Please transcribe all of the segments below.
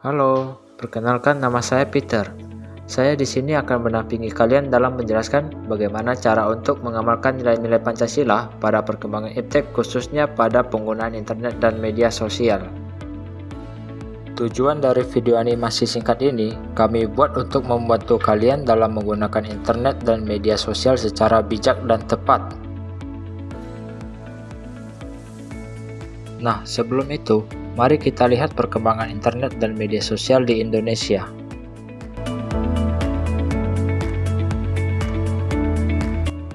Halo, perkenalkan nama saya Peter. Saya di sini akan mendampingi kalian dalam menjelaskan bagaimana cara untuk mengamalkan nilai-nilai Pancasila pada perkembangan iptek khususnya pada penggunaan internet dan media sosial. Tujuan dari video animasi singkat ini kami buat untuk membantu kalian dalam menggunakan internet dan media sosial secara bijak dan tepat. Nah, sebelum itu, mari kita lihat perkembangan internet dan media sosial di Indonesia.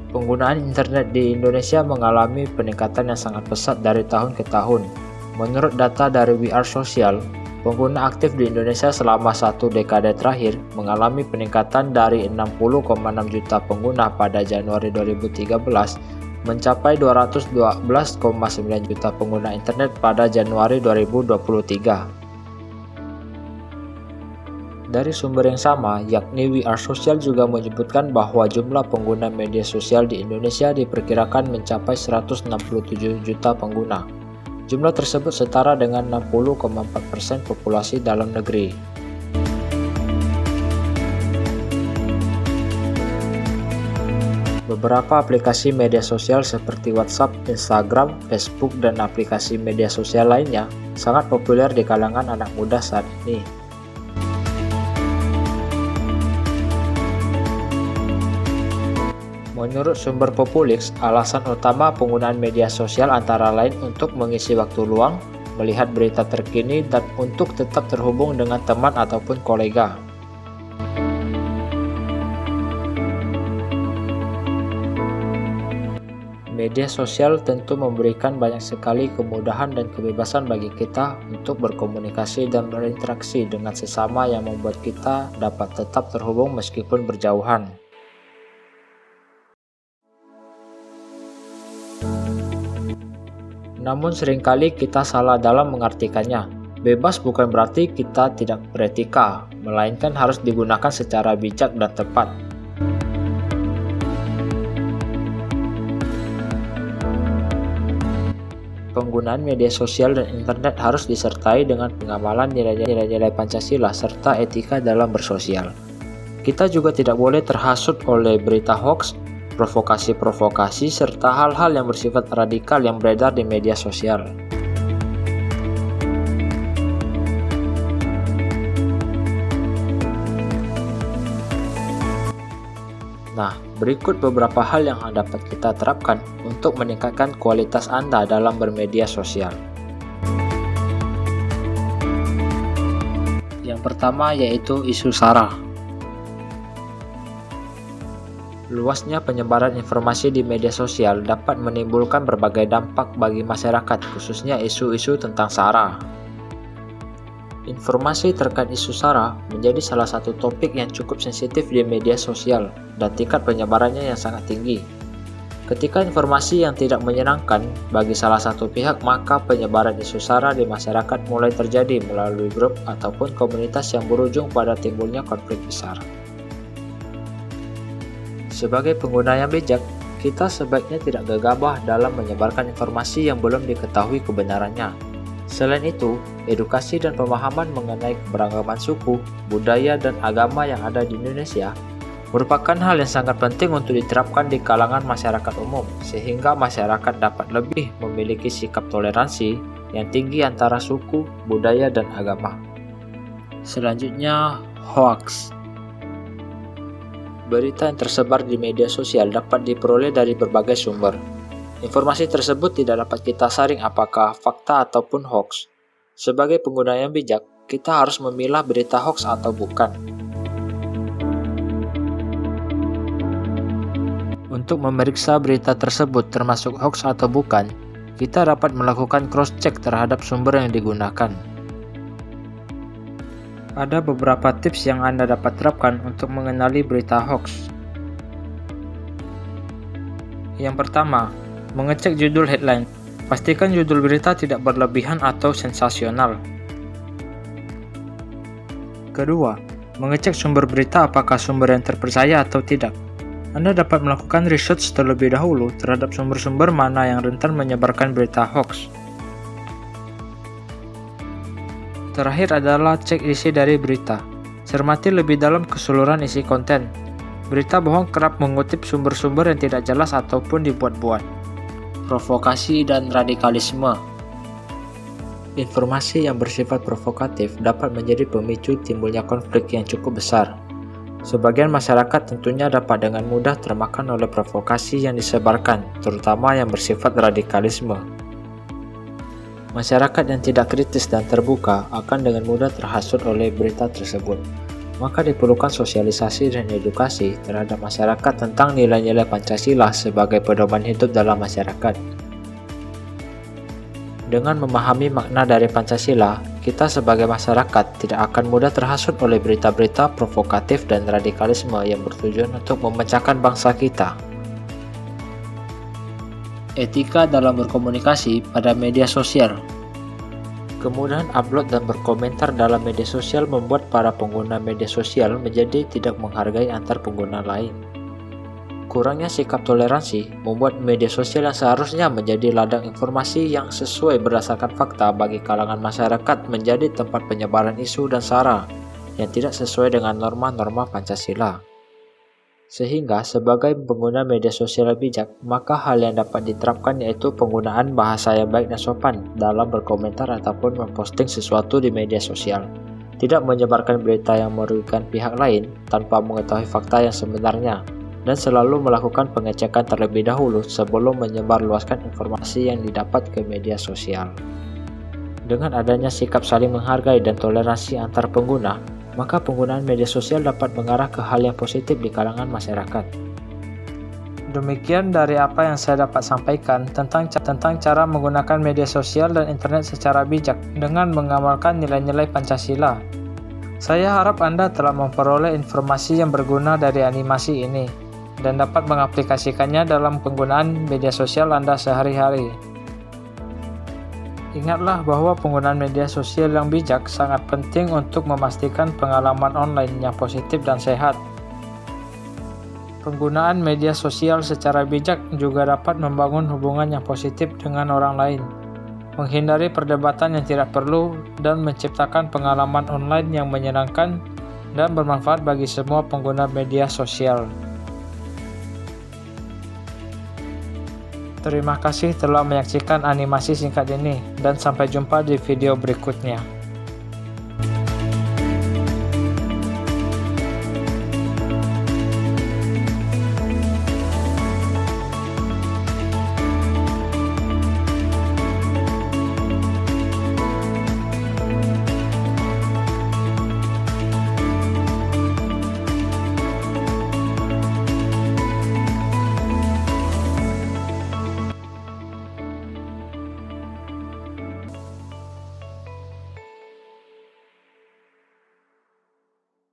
Penggunaan internet di Indonesia mengalami peningkatan yang sangat pesat dari tahun ke tahun. Menurut data dari We Are Social, pengguna aktif di Indonesia selama satu dekade terakhir mengalami peningkatan dari 60,6 juta pengguna pada Januari 2013 mencapai 212,9 juta pengguna internet pada Januari 2023. Dari sumber yang sama, yakni We Are Social juga menyebutkan bahwa jumlah pengguna media sosial di Indonesia diperkirakan mencapai 167 juta pengguna. Jumlah tersebut setara dengan 60,4% populasi dalam negeri. Beberapa aplikasi media sosial seperti WhatsApp, Instagram, Facebook, dan aplikasi media sosial lainnya sangat populer di kalangan anak muda saat ini. Menurut sumber Populix, alasan utama penggunaan media sosial antara lain untuk mengisi waktu luang, melihat berita terkini, dan untuk tetap terhubung dengan teman ataupun kolega. Media sosial tentu memberikan banyak sekali kemudahan dan kebebasan bagi kita untuk berkomunikasi dan berinteraksi dengan sesama yang membuat kita dapat tetap terhubung meskipun berjauhan. Namun seringkali kita salah dalam mengartikannya. Bebas bukan berarti kita tidak beretika, melainkan harus digunakan secara bijak dan tepat. Penggunaan media sosial dan internet harus disertai dengan pengamalan nilai-nilai Pancasila serta etika dalam bersosial. Kita juga tidak boleh terhasut oleh berita hoaks, provokasi-provokasi, serta hal-hal yang bersifat radikal yang beredar di media sosial. Nah, berikut beberapa hal yang dapat kita terapkan untuk meningkatkan kualitas Anda dalam bermedia sosial. Yang pertama yaitu isu SARA. Luasnya penyebaran informasi di media sosial dapat menimbulkan berbagai dampak bagi masyarakat, khususnya isu-isu tentang SARA. Informasi terkait isu SARA menjadi salah satu topik yang cukup sensitif di media sosial dan tingkat penyebarannya yang sangat tinggi. Ketika informasi yang tidak menyenangkan bagi salah satu pihak, maka penyebaran isu SARA di masyarakat mulai terjadi melalui grup ataupun komunitas yang berujung pada timbulnya konflik besar. Sebagai pengguna yang bijak, kita sebaiknya tidak gegabah dalam menyebarkan informasi yang belum diketahui kebenarannya. Selain itu, edukasi dan pemahaman mengenai keberagaman suku, budaya, dan agama yang ada di Indonesia merupakan hal yang sangat penting untuk diterapkan di kalangan masyarakat umum, sehingga masyarakat dapat lebih memiliki sikap toleransi yang tinggi antara suku, budaya, dan agama. Selanjutnya, hoaks. Berita yang tersebar di media sosial dapat diperoleh dari berbagai sumber. Informasi tersebut tidak dapat kita saring apakah fakta ataupun hoaks. Sebagai pengguna yang bijak, kita harus memilah berita hoaks atau bukan. Untuk memeriksa berita tersebut termasuk hoaks atau bukan, kita dapat melakukan cross-check terhadap sumber yang digunakan. Ada beberapa tips yang Anda dapat terapkan untuk mengenali berita hoaks. Yang pertama, mengecek judul headline. Pastikan judul berita tidak berlebihan atau sensasional. Kedua, mengecek sumber berita apakah sumber yang terpercaya atau tidak. Anda dapat melakukan research terlebih dahulu terhadap sumber-sumber mana yang rentan menyebarkan berita hoaks. Terakhir adalah cek isi dari berita. Cermati lebih dalam keseluruhan isi konten. Berita bohong kerap mengutip sumber-sumber yang tidak jelas ataupun dibuat-buat. Provokasi dan radikalisme. Informasi yang bersifat provokatif dapat menjadi pemicu timbulnya konflik yang cukup besar. Sebagian masyarakat tentunya dapat dengan mudah termakan oleh provokasi yang disebarkan, terutama yang bersifat radikalisme. Masyarakat yang tidak kritis dan terbuka akan dengan mudah terhasut oleh berita tersebut. Maka diperlukan sosialisasi dan edukasi terhadap masyarakat tentang nilai-nilai Pancasila sebagai pedoman hidup dalam masyarakat. Dengan memahami makna dari Pancasila, kita sebagai masyarakat tidak akan mudah terhasut oleh berita-berita provokatif dan radikalisme yang bertujuan untuk memecahkan bangsa kita. Etika dalam berkomunikasi pada media sosial. Kemudahan upload dan berkomentar dalam media sosial membuat para pengguna media sosial menjadi tidak menghargai antar pengguna lain. Kurangnya sikap toleransi membuat media sosial yang seharusnya menjadi ladang informasi yang sesuai berdasarkan fakta bagi kalangan masyarakat menjadi tempat penyebaran isu dan sara yang tidak sesuai dengan norma-norma Pancasila. Sehingga sebagai pengguna media sosial bijak, maka hal yang dapat diterapkan yaitu penggunaan bahasa yang baik dan sopan dalam berkomentar ataupun memposting sesuatu di media sosial. Tidak menyebarkan berita yang merugikan pihak lain tanpa mengetahui fakta yang sebenarnya, dan selalu melakukan pengecekan terlebih dahulu sebelum menyebarluaskan informasi yang didapat ke media sosial. Dengan adanya sikap saling menghargai dan toleransi antar pengguna, maka penggunaan media sosial dapat mengarah ke hal yang positif di kalangan masyarakat. Demikian dari apa yang saya dapat sampaikan tentang cara menggunakan media sosial dan internet secara bijak dengan mengamalkan nilai-nilai Pancasila. Saya harap Anda telah memperoleh informasi yang berguna dari animasi ini dan dapat mengaplikasikannya dalam penggunaan media sosial Anda sehari-hari. Ingatlah bahwa penggunaan media sosial yang bijak sangat penting untuk memastikan pengalaman online yang positif dan sehat. Penggunaan media sosial secara bijak juga dapat membangun hubungan yang positif dengan orang lain, menghindari perdebatan yang tidak perlu, dan menciptakan pengalaman online yang menyenangkan dan bermanfaat bagi semua pengguna media sosial. Terima kasih telah menyaksikan animasi singkat ini, dan sampai jumpa di video berikutnya.